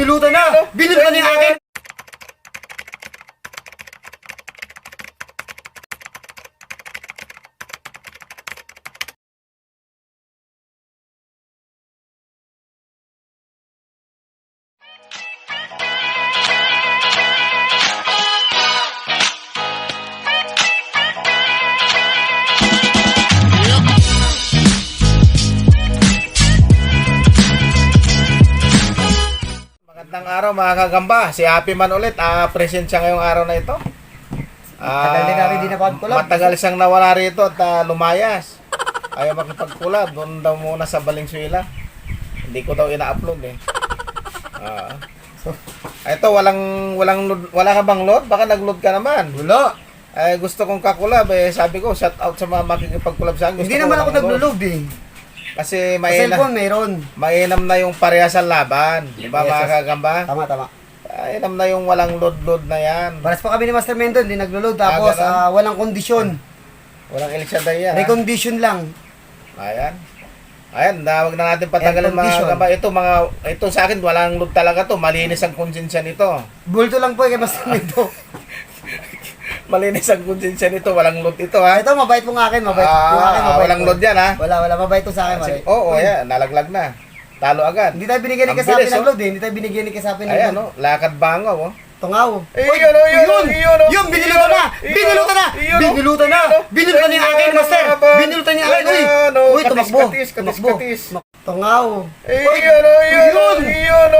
Binulutan na! Binulutan na yung akin! Magandang araw mga kagamba, si Happy Man ulit, present siya ngayong araw na ito. Tagal din namin di napag-collab. Matagal siyang nawala rito at lumayas. Ayaw makipag-collab, doon daw muna sa Valenzuela. Hindi ko daw ina-upload eh. Ito, wala ka bang load? Baka nag-load ka naman. Wala. Gusto kong kakulab eh, sabi ko, shout out sa mga makikipag-collab sa akin. Hindi naman ako nag-load eh. Kasi Sa cellphone mayroon. mainam na yung parehas sa laban. Di ba Yes, mga kagamba? Tama, tama. Mainam na yung walang load-load na yan. Paras pa kami ni Master Mendon, hindi naglo-load. Tapos ganun. walang kondisyon. Walang Elsaday yan. Recondition lang. Ayan. Ayan, wag na natin patagalin Air mga condition. kagamba. Ito sa akin, walang load talaga to. Malinis ang konsensya nito. Bulto lang po kay Master Mendon. Malinis ang konsensya nito. Walang load ito ha. Ito, mabait po nga akin. Mabait. Yung akin, mabait Walang po. load yan ha. Wala. Mabait po sa akin. Mabait. Oo, ayan. Nalaglag na. Talo agad. Hindi tayo binigyan ni Ang Kasapi bilis, ng load eh. Hindi tayo binigyan ni Kasapi ng Ayan, load. no? Lakad bangaw, oh. Tungaw. Yun, Binulutan na! Binulutan na! Binulutan na! Binulutan na yung akin, Master! Binulutan niya yung akin, uy! Uy, tumakbo! Tumakbo! Tungaw!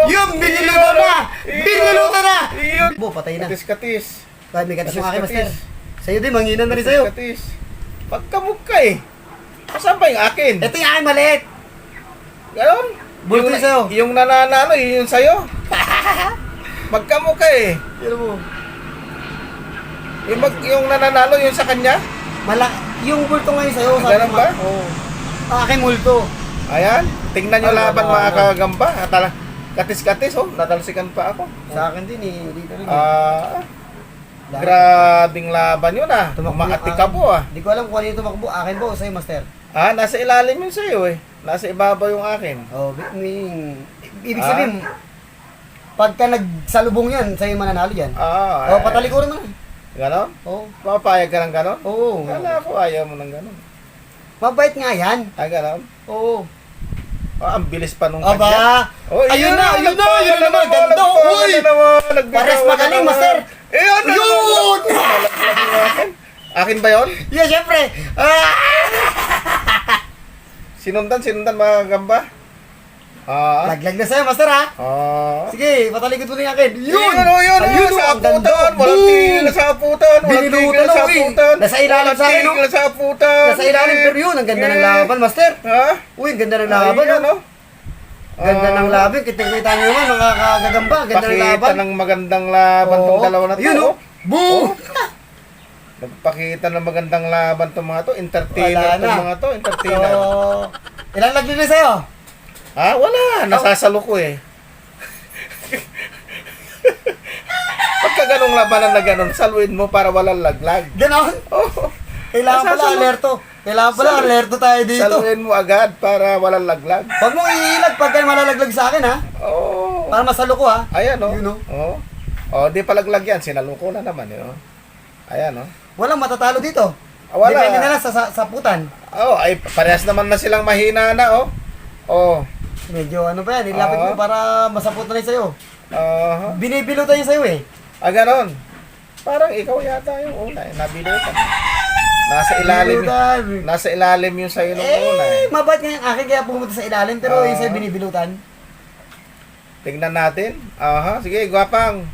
Yun! Binulutan na! Binulutan na! Bo, patay na. Katis-katis. Kahit may katis yung akin, Master. Sa'yo din, manginan na rin sa'yo. Katis. Pagkamuk ka eh. Saan ba yung akin? Ito yung akin, maliit! Ganon? Bulto yung sa'yo. Yung nananalo, yun sa'yo. Magkamuk ka eh. Yun mo. Yung nananalo, yun sa kanya. Yung bulto ngayon sa'yo. Ganun ba? Oo. Aking multo. Ayan. Tingnan nyo Ay, laban wala, mga wala. kagamba. Katis-katis, oh. Natalsikan pa ako. Sa akin din eh. Dito rin. Grabing laban yun ah. Umaati ka po ah. Hindi ko alam kung ano yung tumakbo. Akin ba o sa'yo, Master? Nasa ilalim yun sa'yo eh. Nasa ibabaw yung akin. Oh, ibig sabihin, pagka nagsalubong yan, sa'yo yung mananalo yan. Oh, patalikuran mo na. Ganon? Oo. Papayag ka ng ganon? Oo. Kala ko ayaw mo ng ganon. Mabait nga yan. Ganon? Oo. Ang bilis pa nung Aba! Oh, Ayun na! Ayun naman! Ganda! Uy! Pares magaling, Master! Yun! Akin ba yun? Yeah, syempre! Sinundan mga gamba? Laglag na sa'yo, Master, ha? Sige, patalikod mo na yung akin. Yun! Ayun! Sa aputan! Walang tigil na sa aputan! Walang tigil na sa aputan! Nasa ilalim sa akin, no? Walang tigil na sa aputan! Nasa ilalim, pero yun, ang ganda ng laban, Master. Ha? Uy, ang ganda ng laban, no? Ganda ng laban, kita nyo naman, mga kagagamba, ganda ng laban. Pakita ng magandang laban tong dalawa na to. Yun, oh! Boom! Nagpakita ng magandang laban tong mga to. Entertainer Wala tong na. mga to. Entertainer. So, ilang laglag na sa'yo? Wala. Nasasalo ko eh. Pagka ganong labanan na ganon, saluin mo para walang laglag. Ganon? Oh, Kailangan pala alerto. Kailangan pala alerto tayo dito. saluin mo agad para walang laglag. Huwag mong iilag pagka malalaglag sa akin, ha? Oh. Para masalo ko, ha? Ayan oh. Yun, Oh. Oh, di palaglag yan. Sinaluko na naman eh. Oh. Ayan oh. Walang matatalo dito. Wala. Depende na lang sa putan. Oh, ay parehas naman na silang mahina na oh. Oh. Medyo ano pa yan, ilapit mo para masapot na rin sa'yo. Binibilutan yung sa'yo eh. Ganon. Parang ikaw yata yung una eh. Nabilutan. Nasa ilalim yung sa'yo nung una eh. Mabait nga yung akin kaya pumunta sa ilalim pero yung sa'yo binibilutan. Tignan natin. Sige, gwapang.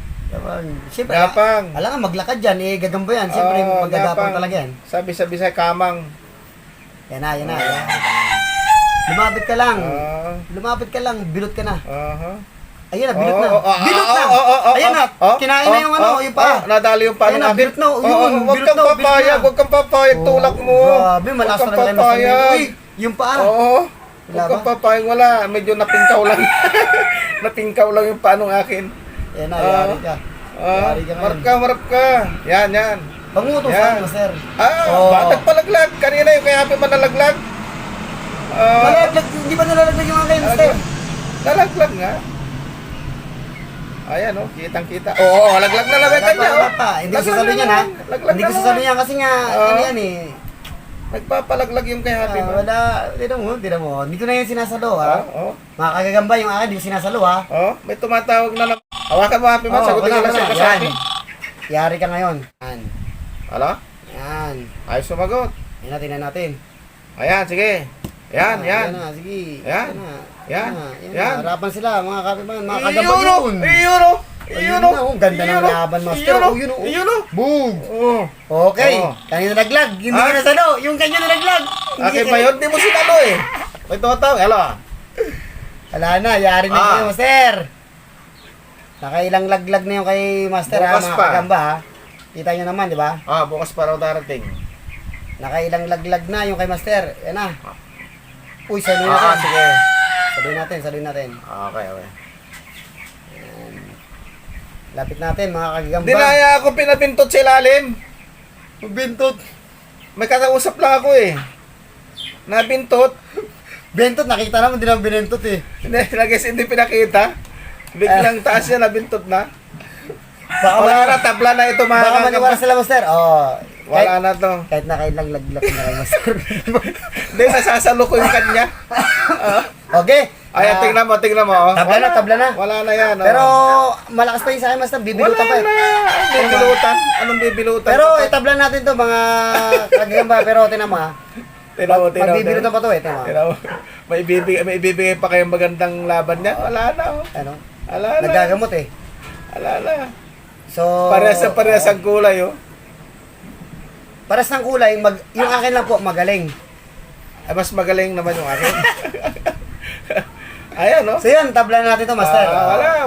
Siyempre, Gapang. alam nga maglakad dyan, gagamba yan. Siyempre, magagapang talaga yan. Sabi sa kamang. Yan na. Lumapit ka lang. Lumapit ka lang, bilot ka na. Ayun na, bilot na. Bilot na! Ayun na, kinain na yung yung paa. Nadali yung paa ng akin. Bilot na. Huwag kang papayag, huwag kang papayag. Tulak mo. Grabe, malakas na rin tayo. Uy, yung paa. Huwag kang papayag. Wala, medyo napingkaw lang. Napingkaw lang yung paa ng akin. Yan na, yari ka. Yari ka ngayon. Marap ka. Yan. Huwag mo utusan, Master. Nagpalaglag. Kanina yung kaya happy man nalaglag. Nalalaglag, hindi ba nalalaglag yung akin, Master? Nalaglag nga. Ayan, oh, kitang-kita. Oo, laglag na lang ang kanya, oh. Hindi ko Laglag sasalo na yan, ha? naman. Laglag Hindi na ko sasalo naman. yan kasi nga, Oo. ano yan eh. Nagpapalaglag yung kay Happy Man. Wala, tignan mo. Dito na yan sinasalo, ha? Oh, Mga kagagamba yung akin, di ko sinasalo, ha? oh, may tumatawag na lang. Hawakan mo, Happy Man, Oo, sagutin ko lang siya yan. kasabi. Yari ka ngayon. Yan. Hala? Yan. Ayos sumagot. Yan na, tingnan natin. Ayan, sige. Yan, yan. Yan na, sige. Yan. na. Yan. Yan. Yan. na. Harapan sila, mga kapiman, mga Iyon, kagamba oh, yun. iyon, oh. Iyon, Ayun oh. na, oh. Ganda ng Iyon, oh. laban, master. Iyon, oh. Oh, yun, oh. Iyon, oh. Boom! Oh. Okay, Oo. kanina naglag. Hindi Ah? ka nasalo. Yung kanya na naglag. Akin ba yun? Di mo sinalo eh. May tumatawag. Hello. Wala na, yari na Ah. kayo, master. Nakailang laglag na yung kay master, ha, Bukas mga pa. kagamba, ha. Kita nyo naman, di ba? Ah, bukas pa raw darating. Nakailang laglag na yung kay master. Yan na. Uy, saluhin natin. Ah, sige. Saluhin natin. Okay, okay. Lapit natin, mga kagamba. Dinaya ako pinabintot sa ilalim. Bintot. May kakausap lang ako eh. Nabintot. Bentot, nakita naman, hindi naman binentot eh. Hindi pinakita. Biglang taas niya nabintot na. Baka Wala na, tabla na ito mga Baka maniwala kakamba. sila, master. Oh, Wala na to. kahit nakailang laglag na kay master. Hindi, nasasalo ko yung kanya. Okay. Ayan, tingnan mo. Oh. Tabla na. Wala na yan. oh. Pero malakas pa yung sa akin, master. Bibilutan pa. Wala na. Bibilutan? Anong bibilutan? Pero itablan natin to mga kagamba. Pero tinan mo, ha. Magbibilutan pa to eh. Tinan mo. Tinaw. May ibibigay pa kayong magandang laban niya? Wala na. Oh. Ano? Wala na. Nagagamot eh. Wala na. So, Parehas ang kulay, oh. pares ng kulay, yung akin lang po magaling. Ay, mas magaling naman yung akin. Ayan, no? So yun, tablan natin to, master.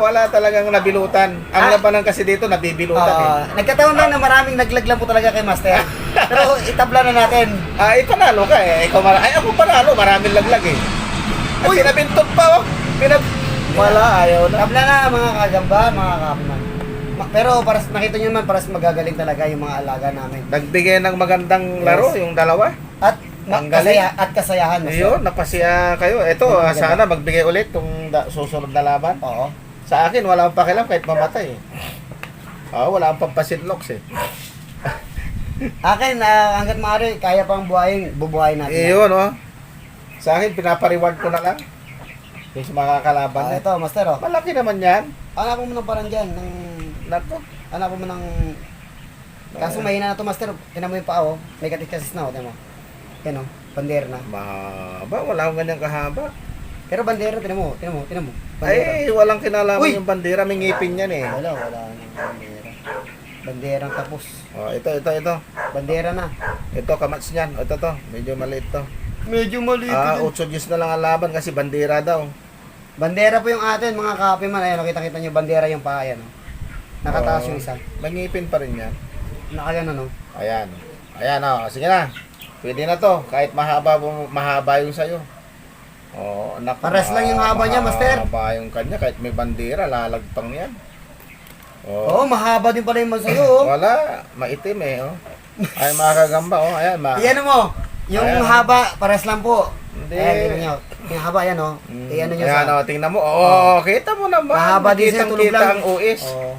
Wala talagang nabilutan. Ang labanan kasi dito, nabibilutan eh. Nagkataon lang na maraming naglag lang po talaga kay master. Pero itabla na natin. Panalo ka eh. Ay, ako panalo. Maraming laglag eh. At pinabintot pa, oh. Wala, ayaw na. Tabla na mga kagamba, mga kapiman. Pero para nakita nyo naman, para magagaling talaga yung mga alaga namin. Nagbigay ng magandang laro, yung dalawa. At Ang galing. kasayahan, master. Ayun, napasya kayo. Ito, Ang ganda. sana magbigay ulit kung susunod na laban. Oo. Sa akin, wala akong pakialam kahit mamatay eh. Wala akong pampasinloks eh. Akin, hanggat maaari, kaya pang bubuhayin natin. Iyon, oh. Sa akin, pinapariward ko na lang. Yung sa mga kalaban. Ito, master, oh. Malaki naman yan. Hanapin mo ng parang dyan, ng... Nako. Hanapin mo ng... Kaso mahina na to, master. Tinan mo yung paa, oh. May katis na, oh. Tinan mo. Yan, oh. Bandera na. Mahaba, wala akong ganyang kahaba. Pero bandera, tinan mo. Bandera. Ay, walang kinalaman Uy! yung bandera. May ngipin yan eh. Wala nang bandera. Banderang tapos. Oh, ito. Bandera na. Ito, kamats niyan. Ito to. Medyo maliit to. Medyo maliit. 8 Diyos na lang ang laban kasi bandera daw. Bandera po yung atin, mga kapiman. Ayan, nakita nyo bandera yung paa, yan, oh. Nakataas yung isa. May ngipin pa rin yan. Nakagano, no? Ayan. Ayan, oh. Sige na. Pwede na to. Kahit mahaba yung sayo. Oh, naku. Pares lang yung haba niya, master. Mahaba yung kanya. Kahit may bandera, lalagpang yan. Oo, mahaba din pala yung sa'yo, oh. Wala. Maitim eh, oh. Ay, mga kagamba, oh. Ayan, Iyan mo. Yung Ayan. haba, pares lang po. Hindi. Ayan, tingnan nyo. Yung haba, yan, oh. Iyan nyo Ayan, sa... oh. Tingnan mo. Oh, kita mo naman. Mahaba din siya, tulog Kitang-kita lang. ang uis. Oo.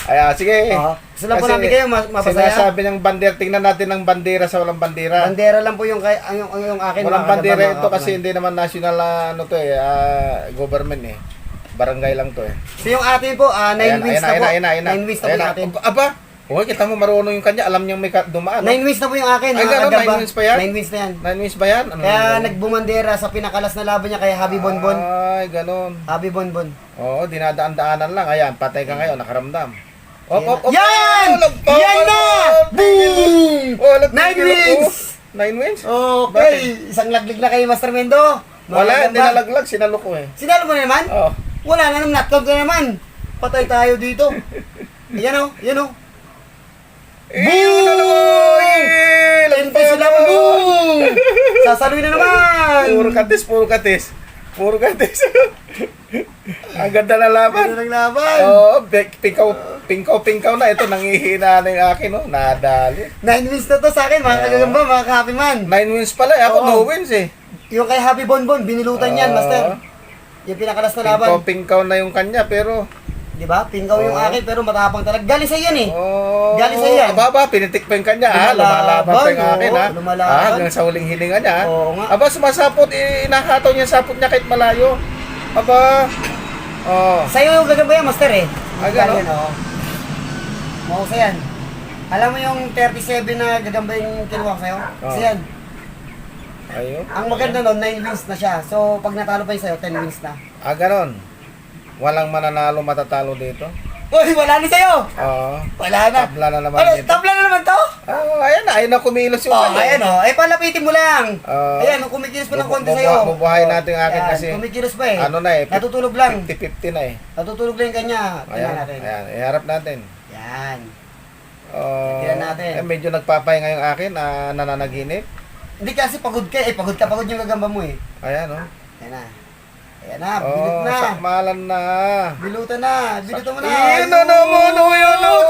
Ayan, sige. Oo. Gusto lang po Kasi namin kayo, mapasaya. Sinasabi ng bandera, tingnan natin ng bandera sa walang bandera. Bandera lang po yung akin. Walang mga bandera kagamba, ito mga kasi kapiman. hindi naman national government eh. Barangay lang to eh. So yung atin po, 9 wins na po. 9 wins na po yung atin. Aba, oh, kita mo marunong yung kanya, alam niyang may dumaan. 9 wins na po yung akin. Ay, mga gano'n, kagamba. 9 wins pa yan? 9 wins na yan. 9 wins ba yan? Ano Kaya yan? nagbumandera sa pinakalas na laban niya kay Habi Bonbon. Ay, gano'n. Habi Bonbon. Oo, dinadaan-daanan lang. Ayan, patay ka ngayon, nakaramdam. Op. Yan! Lagpakan Yan na! mo! Boom! Oh, 9 wins! 9 wins? Okay, isang laglig na kay Master Mendo. Wala, Mga hindi kagamba. nalaglag, sinalo ko eh. Sinalo mo na naman? Oh. Wala na naman, knockdown ka naman. Patay tayo dito. Yan o, yan o. Boom! Lento sila mo, boom! Sasaluin na naman! Puro katis. Ang ganda na laban. Ano naglaban? Oo, pingkaw na. Ito, nangihina na yung akin, no? Nadali. 9 wins na to sa akin, mga kagagamba, mga ka-happy man. 9 wins pala, ako Oo. no wins eh. Yung kay Happy Bonbon, binilutan yan, Oo. Master. Yung pinakalas na laban. Pingkaw na yung kanya, pero... Di ba? Pinggaw yung Oo. akin, pero matapang talaga. Galing sa yan eh. Oh, Galing sa'yo yan. Aba, pinitik pa yung kanya. Lumalaban pa yung akin, oo, ha? lumalaban. Hanggang sa huling hininga niya, ha? Oo nga. Aba, sumasapot, inahataw niya yung sapot niya kahit malayo. Aba, oh. Sa'yo yung gagamba yan, master eh. Ah, gano'n? Yan, oo. Mahusay yan. Alam mo yung 37 na gagamba yung kinuha ko sa'yo? Oo. Kasi yan. Ayun. Ang maganda nun, 9 wins na siya. So, pag natalo pa yung sa'yo, 10 wins na. Ah, ganon. Walang mananalo matatalo dito. Uy, wala na sa'yo! Oo. Wala na. Tabla na naman Ano, dito. tabla na naman to? Oh, ayan na. Ayun na kumilos yung Oh, kanya. ayan oh. Eh, palapitin mo lang. Oo. Ayan, oh, kumikilos pa ng konti sa'yo. Bubuhayin natin yung akin Ayan, kasi. kumikilos pa eh. Ano na eh. Natutulog lang. 50-50 na eh. Natutulog lang yung kanya. Ayan. Tingnan natin. Ayan. Iharap natin. Yan. Oh, Tingnan natin. medyo nagpapahinga yung akin. Nananaginip. Hindi kasi pagod ka eh. Pagod yung gagamba mo eh. Ayan oh. Ayan na. Ayan na, bilut Oh, na. sakmalan na. Bilutan na. Bilutan mo na. Yun na naman. Oh, yun oh.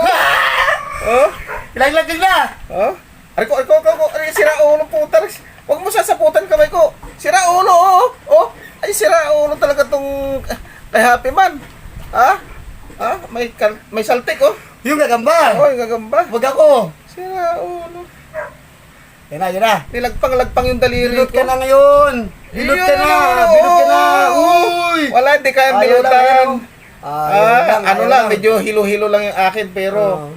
Oh. Ilaglag na. Oh? Ariko, sira ulo puta. Huwag mo sasaputan kamay ko. Sira ulo, oh. Oh, ay sira ulo talaga tong kay Happy Man. Ha? Ha? May saltik, oh. Yung gagamba. Oh, yung gagamba. Wag ako. Sira ulo. Yan na, yan na. Nilagpang yung daliri Bilot ko. ka na ngayon. Bilot ka na. Bilot ka na. Uy. Wala, di kaya Ayaw lang, bilutan. ayaw. Ayaw Ano lang, medyo hilo-hilo lang yung akin, pero Oo.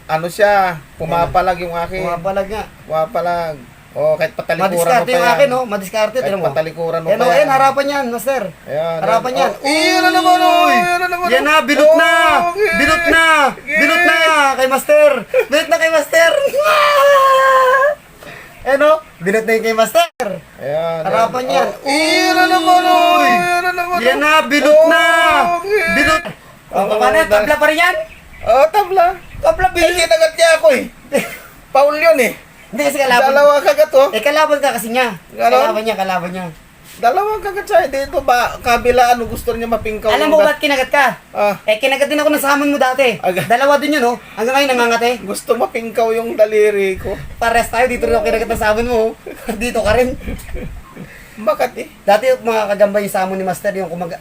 ano siya, pumapalag yung akin. Pumapalag nga. Pumapalag. Oh, kahit patalikuran mo Madiskarte pa yung yan. akin, no? Madiskarte. Kahit Tignan mo. patalikuran mo Yan, pa oh, yan. yan. Harapan yan, master. Ayan. Harapan yan. Oh, yan na naman, oh. Yan na naman. Yan na, bilot na. Okay. Bilot na. Okay. Bilot na kay master. Bilot na kay master. Ano? Bilot na yung kay master. Ayan. Harapan yan. Oh, yan na naman, oh. Yan na naman. Yan na, bilot na. Okay. Bilot. Oh, Paano yan? Tabla pa rin yan? Oh, tabla. Tabla, Eh, bilot. kinagat niya ako eh. Paul yun eh. Hindi kasi kalaban. Dalawa kagat oh. Eh, kalaban ka kasi niya. Ganon? Kalaban niya. Dalawang kagat siya. Dito ba, kabila ano gusto niya mapingkaw. Alam mo ba't kinagat ka? Ah, Eh, kinagat din ako ng samon mo dati. Aga. Dalawa din yun, oh. Hanggang ngayon nangangate. gusto mapingkaw yung daliri ko. Pares tayo, dito rin ako kinagat ng samon mo, oh. Dito ka rin. Bakit eh? Dati mga kagamba yung samon ni Master,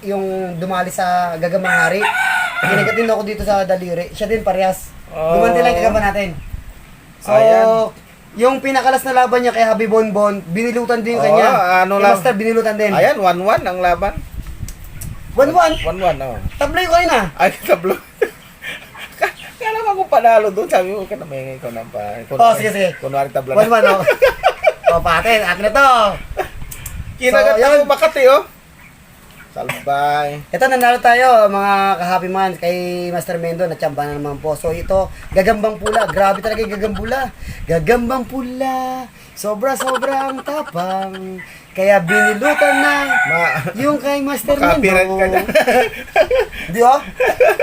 yung dumali sa gagamang hari. Kinagat din ako dito sa daliri. Siya din parehas. Oh. Dumanti lang yung kagamba natin. So, Ayan. yung pinakalas na laban niya kay Habi Bonbon, binilutan din yung Oo, kanya. ano Kay lang. Master, binilutan din. Ayan, 1-1 ang laban. 1-1. 1-1, oh. Tabla yung kanina. Ay, tablo. Kala mo kung panalo doon, sabi mo ka na may ikaw ng pa. Oh, sige. Kunwari tabla 1-1, oh. O, pate, akin na to. Kinagat So, ako yun. Makati, oh. Salbay. Ito, nanalo tayo, mga ka-happy man, kay Master Mendo, na-champa na naman po. So, ito, gagambang pula. Grabe talaga yung gagambula. Gagambang pula. Sobrang tapang. Kaya binilutan na yung kay Master Mendo. Copyright ka na. Di ba?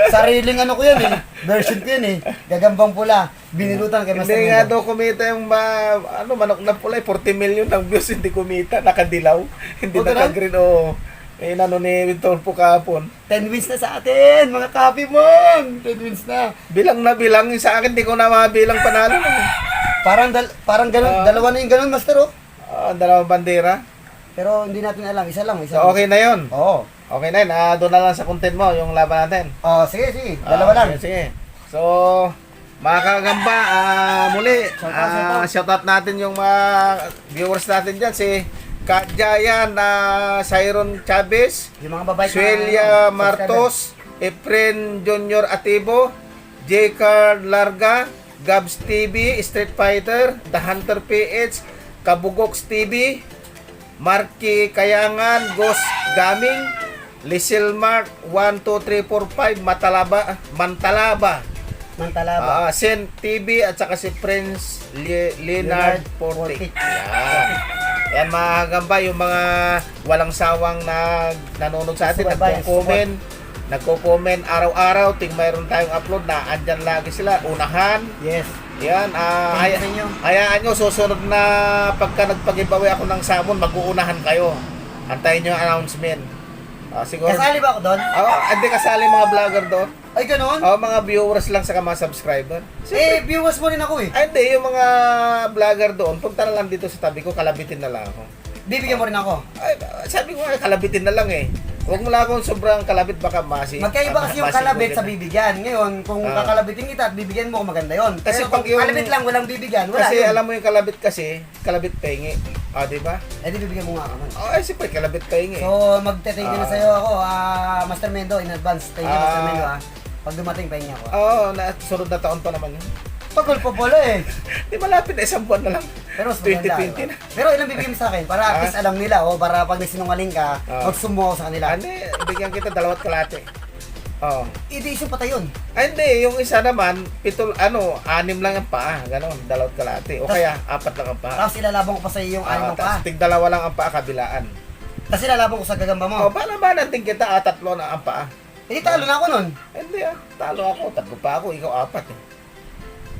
Sariling ano ko yan eh. Version ko yan eh. Gagambang pula. Binilutan kay Master Hindi nga Mendo. daw kumita yung manok na pula, 40 million ang views, hindi kumita, nakadilaw. Hindi O, ganun? naka-green, oh. Eh, nano ni Winton po kahapon. 10 wins na sa atin, mga ka-happy man. 10 wins na. Bilang na bilang, yung sa akin, di ko na mabilang panalo. Parang ganun, dalawa na yung ganun, Master, oh. Dalawang bandera. Pero hindi natin alam, isa lang. So, okay na yun. Oo. Okay na yun. Doon na lang sa content mo, yung laban natin. Oh, sige. Dalawa lang. Sige. So, mga kagamba, muli, shoutout natin yung mga viewers natin dyan. Si Kajayan, Cyron Chavez, Yung mga babae Suelia Martos, Efren Junior Atibo, J. Carl Larga, Gabs TV, Street Fighter, The Hunter PH, Kabugox TV, Marky Kayangan, Ghost Gaming, Lisil Mark 1, 2, 3, 4, 5, Mantalaba, Sen TV, at saka si Prince Leonard Portik. Yan mga gamba, yung mga walang sawang nanonood sa atin, nagko-comment araw-araw, ting mayroon tayong upload na andyan lagi sila, unahan. Yes. Yan, hayaan nyo, susunod na pagka nagpag-giveaway ako ng sabon, mag-uunahan kayo. Antayin nyo yung announcement. Siguro, Kasali ba ako doon? hindi kasali mga vlogger doon. Ay, ganun? Mga viewers lang sa mga subscriber. Eh, viewers mo rin ako eh. Ay, hindi, yung mga vlogger doon, punta na lang dito sa tabi ko, kalabitin na lang ako. Bibigyan mo rin ako. Ay, sabi ko nga, kalabitin na lang eh. Huwag mo lang akong sobrang kalabit, baka masi. Magkaiba kasi yung masi- kalabit kita. sa bibigyan. Ngayon, kung kakalabitin kita at bibigyan mo, maganda yon. Kasi Pero pag kung yung- kalabit lang, walang bibigyan, wala Kasi yun. alam mo yung kalabit kasi, kalabit pahingi. Di ba? Eh, di bibigyan mo nga naman. Ay, siyempre, kalabit pahingi. So, magte-thank you na sa'yo ako, Master Mendo, in advance. Thank you, Master Mendo, Pag dumating, pahingi ako. Sunod na taon pa naman yun. Tagal pa pala eh. Di malapit na, isang buwan na lang. Pero mas maganda. 2020 na. Pero ilang bibigyan mo sa akin? Para at least alam nila, para pag nagsinungaling ka, magsumo ako sa kanila. Hindi, bigyan kita 2 kalate. I-issue pa tayo yun. Ay, hindi, yung isa naman, 6 lang ang paa, gano'n, 2 kalate. O kaya, 4 lang ang paa. Tapos ilalabang ko pa sa iyo yung ano pa. Tapos 2 lang ang paa kabilaan. Tapos ilalabang ko sa gagamba mo. Bala-bala din kita, 3 na ang paa. Hindi talo na ako nun. Hindi talo ako, 3 pa ako, ikaw 4 eh.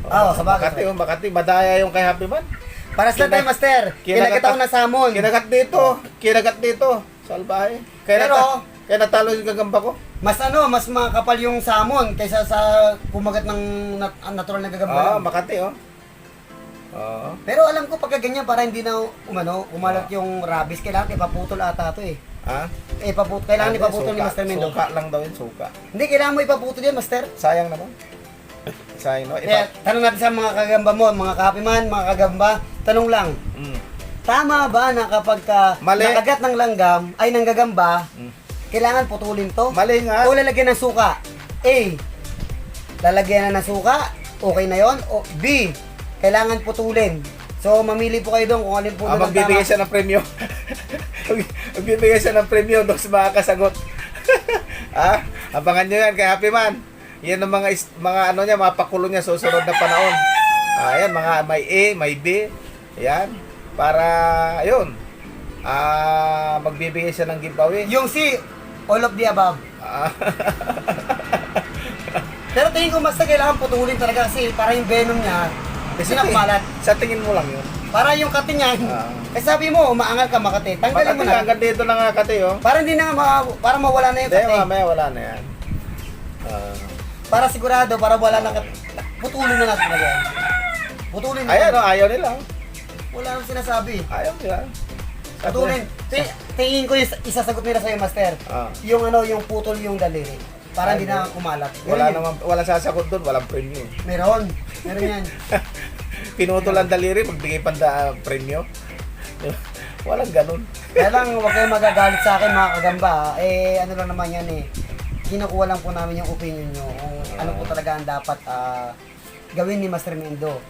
Sa bagay. Makati, madaya yung kay Happy Man. Para sa tayo, Master. Kinagat ako na samon. Kinagat dito. Salbahe. Pero- Kaya natalo yung gagamba ko. Mas makapal yung samon kaysa sa kumagat ng natural na gagamba. lang. Makati Pero alam ko pagka ganyan, para hindi na umalat yung rabies, kailangan ipaputol ata ito eh. Kailangan ipaputol ni Master Mendo. Suka lang daw yun, suka. Hindi, kailangan mo ipaputol yan, Master. Sayang naman. Sayang, no? Kaya, tanong natin sa mga kagamba mo, mga kapiman, mga kagamba, tanong lang, tama ba na kapag Mali. nakagat ng langgam, ay ng gagamba, kailangan putulin to? Mali nga. O lalagyan ng suka? A, lalagyan na ng suka, okay na yon. O B, kailangan putulin. So, mamili po kayo doon kung alin po doon ang Magbibigay tama. siya ng premyo. Magbibigay siya ng premyo doon sa mga kasagot. Abangan nyo yan kay Happy Man. Yan ang mga niya, mga pakulo niya susunod na panahon. Ayan, mga may A, may B. Ayan. Para, ayun. Magbibigay siya ng giveaway. Yung C, all of the above. Pero tingin ko mas kailangan putulin talaga kasi para yung venom niya, kasi nakumalat. Sa tingin mo lang yun. Para yung kati niya, sabi mo, umaangal ka makati. Tanggalin mo na. Hanggang dito lang nga kati, Para hindi na para mawala na yung Hindi, kati. mamaya wala na yan. Para sigurado, para wala na kati. Putulin na natin talaga. Putulin na. Ayan, ayaw nila. Wala nang sinasabi. Ayaw nila. Putulin. Tingin ko yung isasagot nila sa'yo, Master. Yung yung putol yung daliri. Para hindi na kumalat. Wala sasagot doon, walang premyo. Meron yan. Pinutol ang daliri, magbigay panda premyo. Walang ganun. Kaya lang, huwag kayong magagalit sa akin mga kagamba. Ano lang naman yan eh. Kinukuha lang po namin yung opinion nyo. Kung ano po talaga ang dapat gawin ni Master Mendo.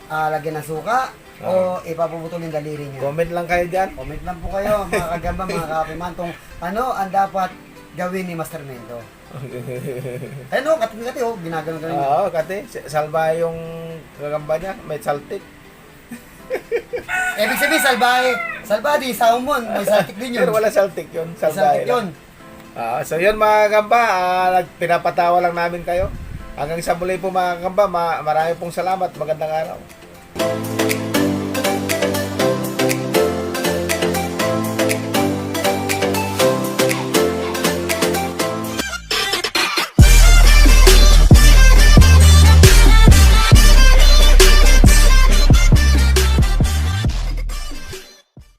Lagyan ng suka o ipapuputol yung daliri niya. Comment lang kayo dyan. Comment lang po kayo mga kagamba, mga kapiman. Kung ano ang dapat gawin ni Master Mendo. Ayun kati ginagano-gano niya. Oo, kati. Salba yung gagamba niya. May saltik. Ibig sabihin, salbadi, salmon, may saltik din yun. Pero wala saltik yun. May Salbahe saltik yun. lang. So yun mga gamba, pinapatawa lang namin kayo. Hanggang sa muli po mga gamba, marami pong salamat. Magandang araw.